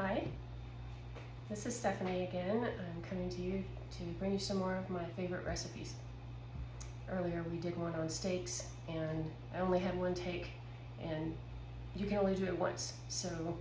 Hi, this is Stephanie again. I'm coming to you to bring you some more of my favorite recipes. Earlier we did one on steaks and I only had one take and you can only do it once. So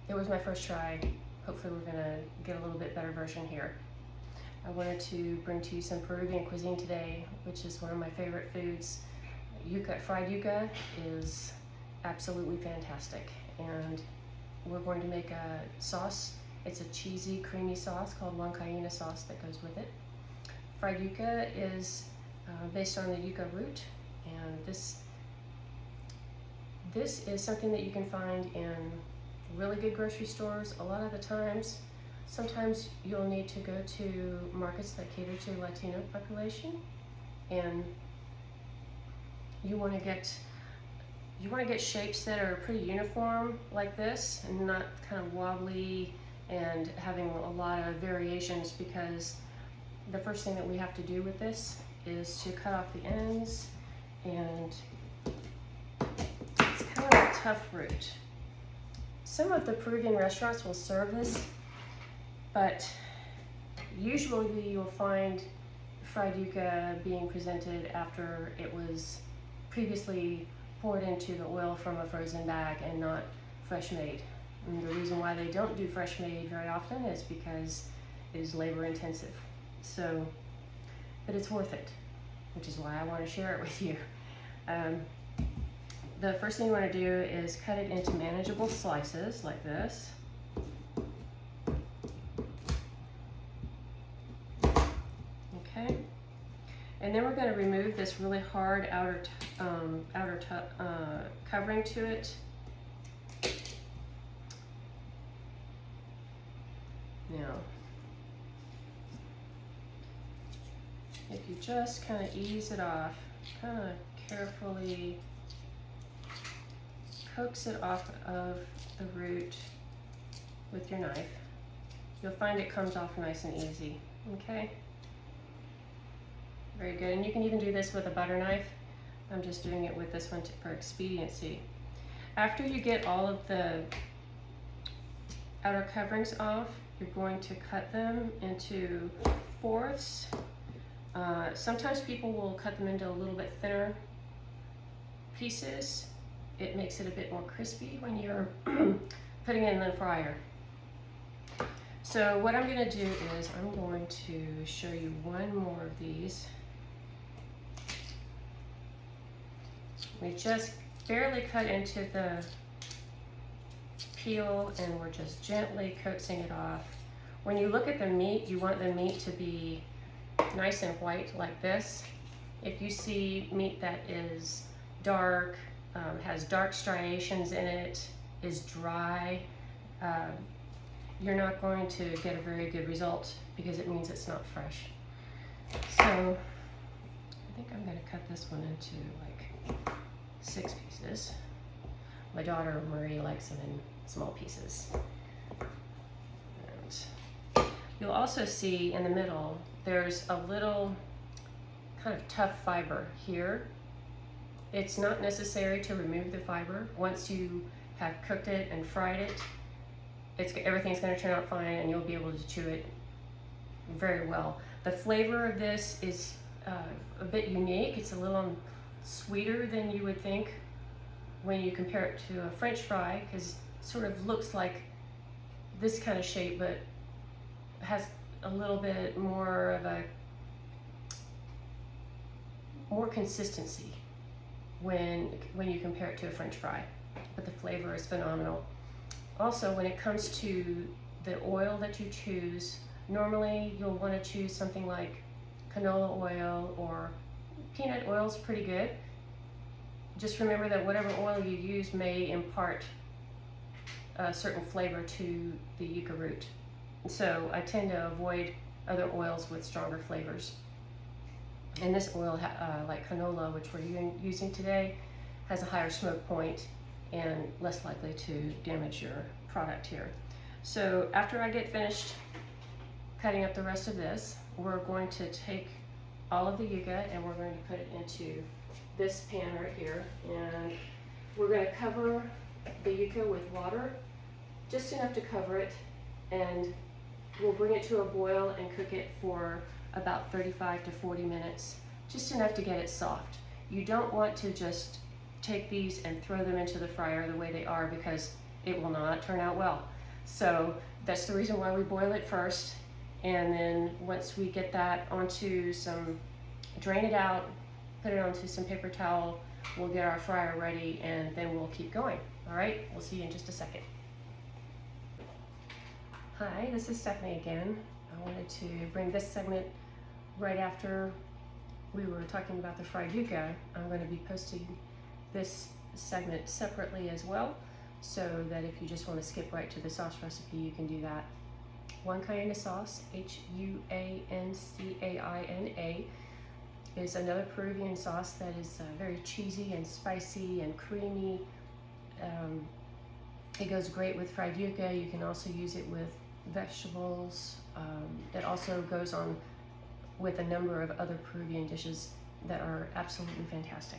it was my first try. Hopefully we're gonna get a little bit better version here. I wanted to bring to you some Peruvian cuisine today, which is one of my favorite foods. Yucca, fried yucca is absolutely fantastic. And we're going to make a sauce. It's a cheesy, creamy sauce called Huancaina sauce that goes with it. Fried yucca is based on the yucca root, and this is something that you can find in really good grocery stores a lot of the times. Sometimes you'll need to go to markets that cater to the Latino population, and you want to get shapes that are pretty uniform like this and not kind of wobbly and having a lot of variations, because the first thing that we have to do with this is to cut off the ends, and it's kind of a tough root. Some of the Peruvian restaurants will serve this, but usually you'll find fried yucca being presented after it was previously poured into the oil from a frozen bag and not fresh made. And the reason why they don't do fresh made very often is because it is labor intensive. So, but it's worth it, which is why I want to share it with you. The first thing you want to do is cut it into manageable slices like this. Okay. And then we're going to remove this really hard outer covering to it. Now, if you just kind of ease it off, kind of carefully coax it off of the root with your knife, you'll find it comes off nice and easy. Okay? Very good, and you can even do this with a butter knife. I'm just doing it with this one for expediency. After you get all of the outer coverings off, you're going to cut them into fourths. Sometimes people will cut them into a little bit thinner pieces. It makes it a bit more crispy when you're putting it in the fryer. So what I'm going to do is I'm going to show you one more of these. We just barely cut into the peel and we're just gently coaxing it off. When you look at the meat, you want the meat to be nice and white like this. If you see meat that is dark, has dark striations in it, is dry, you're not going to get a very good result because it means it's not fresh. So I think I'm going to cut this one into like 6 pieces. My daughter Marie likes them in small pieces. And you'll also see in the middle there's a little kind of tough fiber here. It's not necessary to remove the fiber. Once you have cooked it and fried it, everything's going to turn out fine and you'll be able to chew it very well. The flavor of this is a bit unique. It's a little sweeter than you would think when you compare it to a French fry, because it sort of looks like this kind of shape, but has a little bit more of a more consistency when you compare it to a French fry. But the flavor is phenomenal. Also, when it comes to the oil that you choose, normally you'll want to choose something like canola oil, or peanut oil is pretty good. Just remember that whatever oil you use may impart a certain flavor to the yucca root. So I tend to avoid other oils with stronger flavors. And this oil, like canola, which we're using today, has a higher smoke point and less likely to damage your product here. So after I get finished cutting up the rest of this, we're going to take all of the yucca and we're going to put it into this pan right here, and we're going to cover the yucca with water just enough to cover it, and we'll bring it to a boil and cook it for about 35 to 40 minutes, just enough to get it soft. You don't want to just take these and throw them into the fryer the way they are, because it will not turn out well. So that's the reason why we boil it first, and then once we get that onto some, drain it out, put it onto some paper towel, we'll get our fryer ready, and then we'll keep going. All right, we'll see you in just a second. Hi, this is Stephanie again. I wanted to bring this segment right after we were talking about the fried yucca. I'm going to be posting this segment separately as well, so that if you just want to skip right to the sauce recipe, you can do that. Huancaina sauce, Huancaina, is another Peruvian sauce that is very cheesy and spicy and creamy. It goes great with fried yucca. You can also use it with vegetables. It also goes on with a number of other Peruvian dishes that are absolutely fantastic.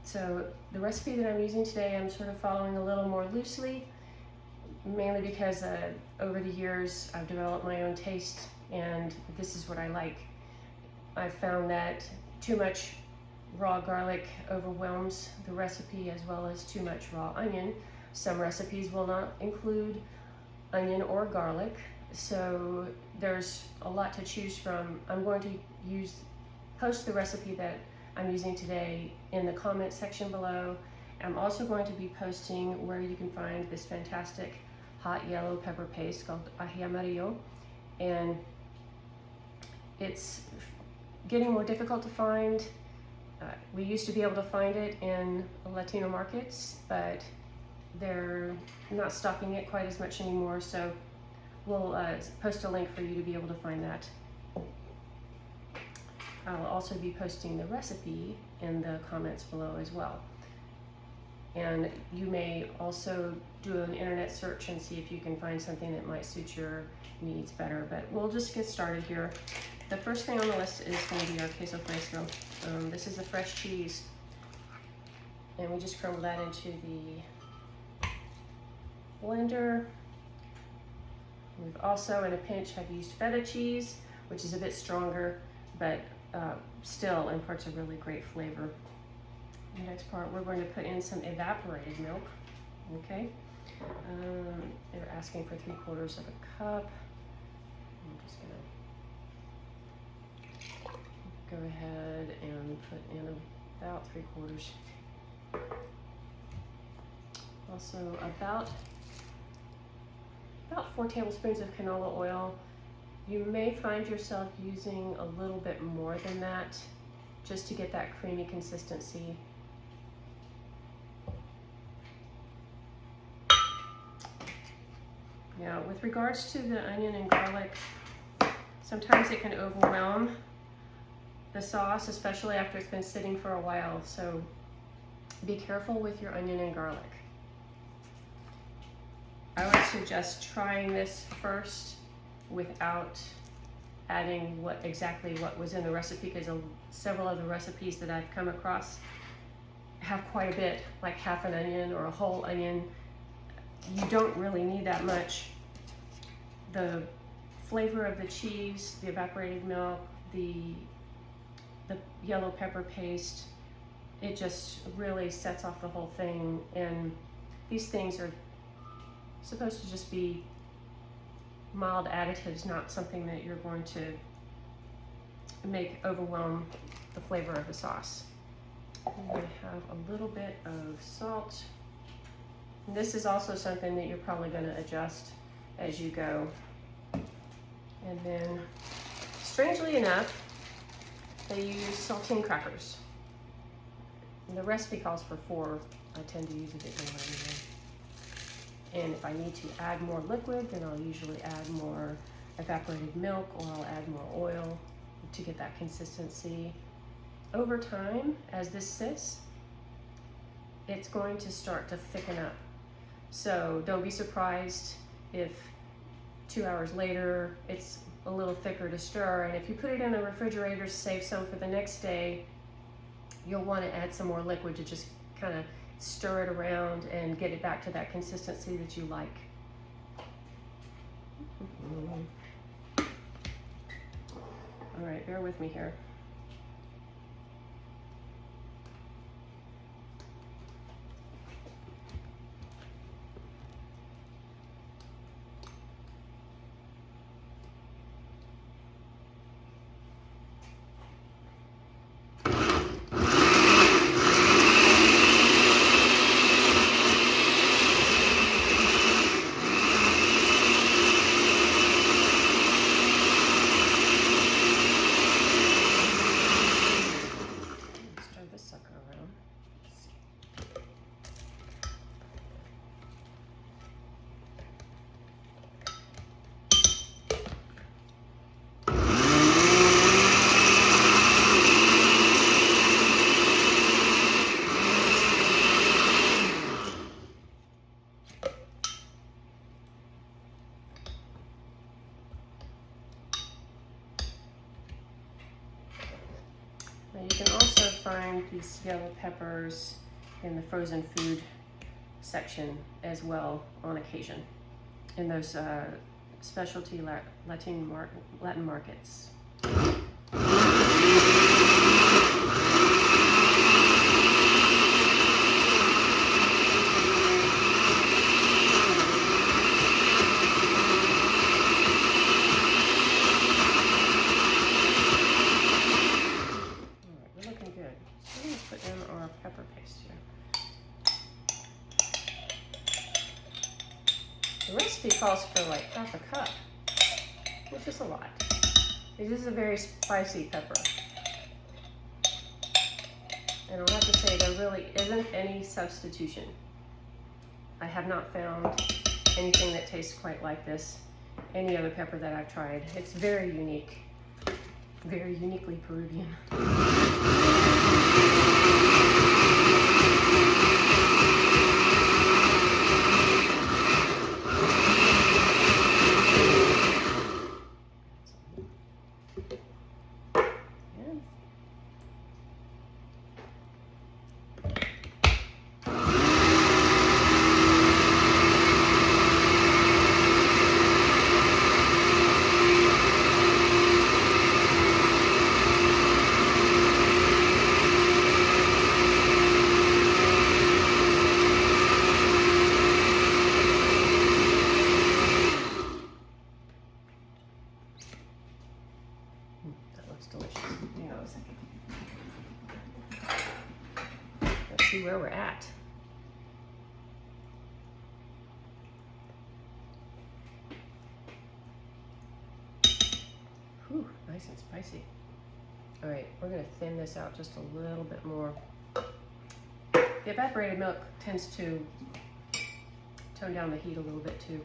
So the recipe that I'm using today, I'm sort of following a little more loosely, mainly because over the years I've developed my own taste, and this is what I like. I've found that too much raw garlic overwhelms the recipe, as well as too much raw onion. Some recipes will not include onion or garlic, so there's a lot to choose from. I'm going to post the recipe that I'm using today in the comment section below. I'm also going to be posting where you can find this fantastic hot yellow pepper paste called ají amarillo, and it's getting more difficult to find. We used to be able to find it in Latino markets, but they're not stocking it quite as much anymore, so we'll post a link for you to be able to find that. I'll also be posting the recipe in the comments below as well. And you may also do an internet search and see if you can find something that might suit your needs better, but we'll just get started here. The first thing on the list is going to be our queso fresco. This is the fresh cheese, and we just crumble that into the blender. We've also, in a pinch, have used feta cheese, which is a bit stronger, but still imparts a really great flavor. The next part, we're going to put in some evaporated milk. Okay, they're asking for 3/4 of a cup. I'm just gonna go ahead and put in about 3/4. Also about 4 tablespoons of canola oil. You may find yourself using a little bit more than that, just to get that creamy consistency. Now, with regards to the onion and garlic, sometimes it can overwhelm the sauce, especially after it's been sitting for a while, so be careful with your onion and garlic. I would suggest trying this first without adding exactly what was in the recipe, because several of the recipes that I've come across have quite a bit, like half an onion or a whole onion. You don't really need that much. The flavor of the cheese, the evaporated milk, the yellow pepper paste, it just really sets off the whole thing. And these things are supposed to just be mild additives, not something that you're going to make overwhelm the flavor of the sauce. I'm going to have a little bit of salt. And this is also something that you're probably going to adjust as you go. And then, strangely enough, they use saltine crackers. And the recipe calls for 4. I tend to use a bit more anyway. And if I need to add more liquid, then I'll usually add more evaporated milk, or I'll add more oil to get that consistency. Over time, as this sits, it's going to start to thicken up. So don't be surprised if 2 hours later it's a little thicker to stir. And if you put it in the refrigerator, save some for the next day, you'll want to add some more liquid to just kind of stir it around and get it back to that consistency that you like. All right, bear with me here. Now you can also find these yellow peppers in the frozen food section as well on occasion in those specialty Latin markets. Pepper paste here. The recipe calls for like half a cup, which is a lot. It is a very spicy pepper. And I'll have to say there really isn't any substitution. I have not found anything that tastes quite like this, any other pepper that I've tried. It's very unique, very uniquely Peruvian. Delicious. Hang on a second. Let's see where we're at. Whew, nice and spicy. All right, we're gonna thin this out just a little bit more. The evaporated milk tends to tone down the heat a little bit too.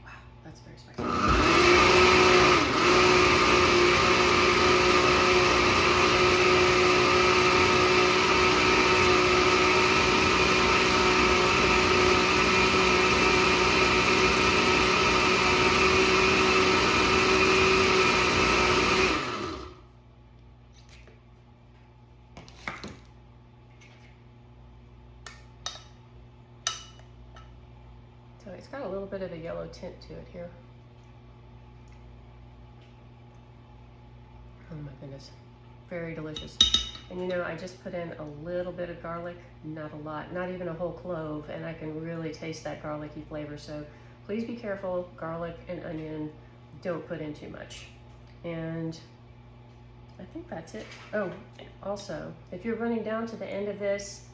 Wow, that's very spicy. So it's got a little bit of a yellow tint to it here. Oh my goodness, very delicious. And you know, I just put in a little bit of garlic, not a lot, not even a whole clove, and I can really taste that garlicky flavor. So please be careful, garlic and onion, don't put in too much. And I think that's it. Oh, also, if you're running down to the end of this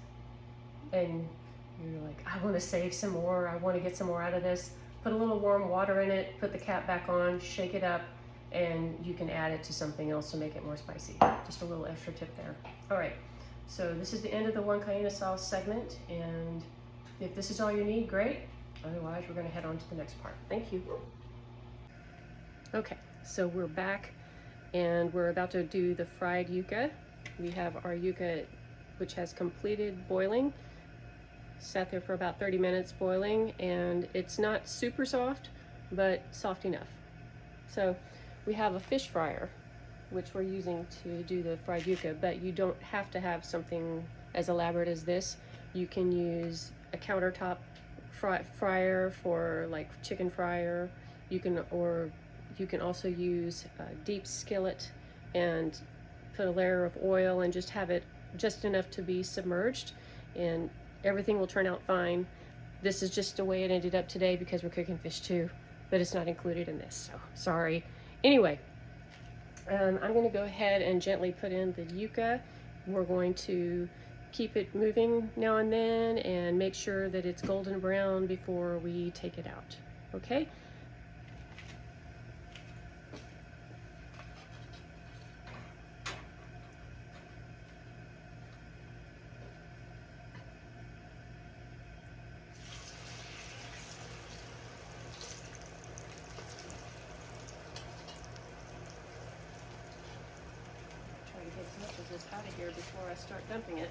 and you're like, I want to save some more, I want to get some more out of this, put a little warm water in it, put the cap back on, shake it up, and you can add it to something else to make it more spicy. Just a little extra tip there. All right, so this is the end of the Huancaina sauce segment, and if this is all you need, great. Otherwise, we're going to head on to the next part. Thank you. Okay, so we're back, and we're about to do the fried yucca. We have our yucca, which has completed boiling. Sat there for about 30 minutes boiling, and it's not super soft, but soft enough. So we have a fish fryer, which we're using to do the fried yucca, but you don't have to have something as elaborate as this. You can use a countertop fryer for like chicken fryer. You can also use a deep skillet and put a layer of oil and just have it just enough to be submerged, and everything will turn out fine. This is just the way it ended up today because we're cooking fish too, but it's not included in this, so sorry. Anyway, I'm going to go ahead and gently put in the yucca. We're going to keep it moving now and then and make sure that it's golden brown before we take it out. Okay? As much of this out of here before I start dumping it.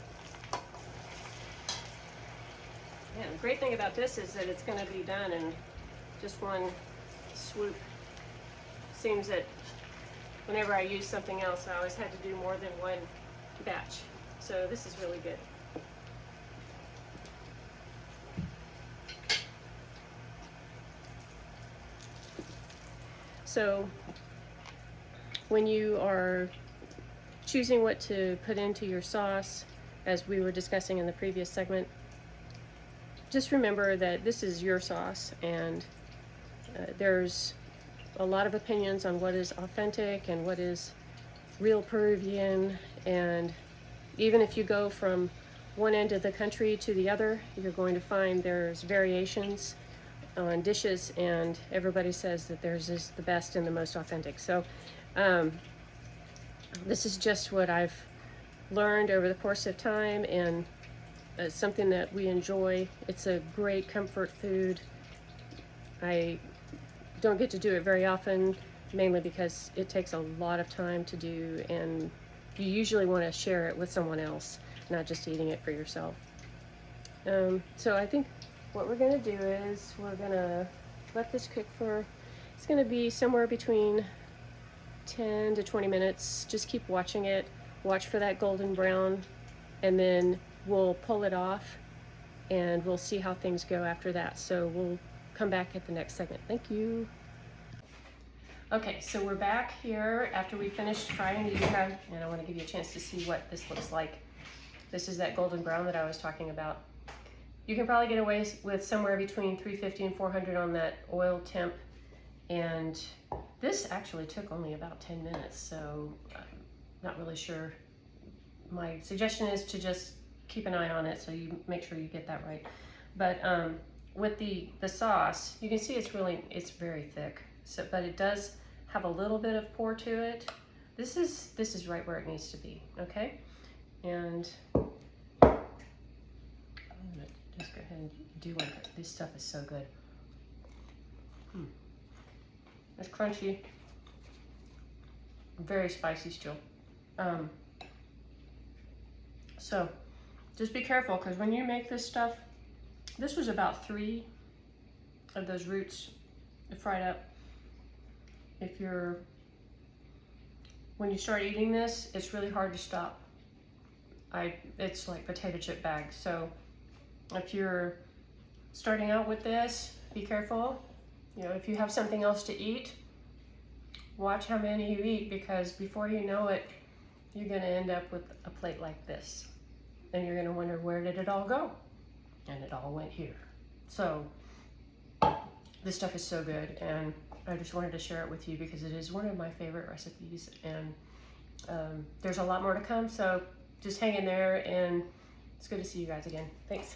Yeah, the great thing about this is that it's going to be done in just one swoop. Seems that whenever I use something else, I always had to do more than one batch. So this is really good. So when you are choosing what to put into your sauce, as we were discussing in the previous segment, just remember that this is your sauce, and there's a lot of opinions on what is authentic and what is real Peruvian, and even if you go from one end of the country to the other, you're going to find there's variations on dishes, and everybody says that theirs is the best and the most authentic. So this is just what I've learned over the course of time, and it's something that we enjoy. It's a great comfort food. I don't get to do it very often, mainly because it takes a lot of time to do, and you usually want to share it with someone else, not just eating it for yourself. So I think what we're going to do is we're going to let this cook for, it's going to be somewhere between 10 to 20 minutes. Just keep watching it, watch for that golden brown, and then we'll pull it off and we'll see how things go after that. So we'll come back at the next segment. Thank you. Okay, so we're back here after we finished frying the yucca, and I want to give you a chance to see what this looks like. This is that golden brown that I was talking about. You can probably get away with somewhere between 350 and 400 on that oil temp, and this actually took only about 10 minutes, so I'm not really sure. My suggestion is to just keep an eye on it so you make sure you get that right. But with the sauce, you can see it's very thick. So, but it does have a little bit of pour to it. This is right where it needs to be. Okay, and I'm gonna just go ahead and do one. This stuff is so good. It's crunchy, very spicy still. So just be careful, because when you make this stuff, this was about 3 of those roots fried up. When you start eating this, it's really hard to stop. It's like potato chip bags. So if you're starting out with this, be careful. You know, if you have something else to eat, watch how many you eat, because before you know it, you're gonna end up with a plate like this. And you're gonna wonder, where did it all go? And it all went here. So this stuff is so good, and I just wanted to share it with you because it is one of my favorite recipes, and there's a lot more to come, so just hang in there, and it's good to see you guys again. Thanks.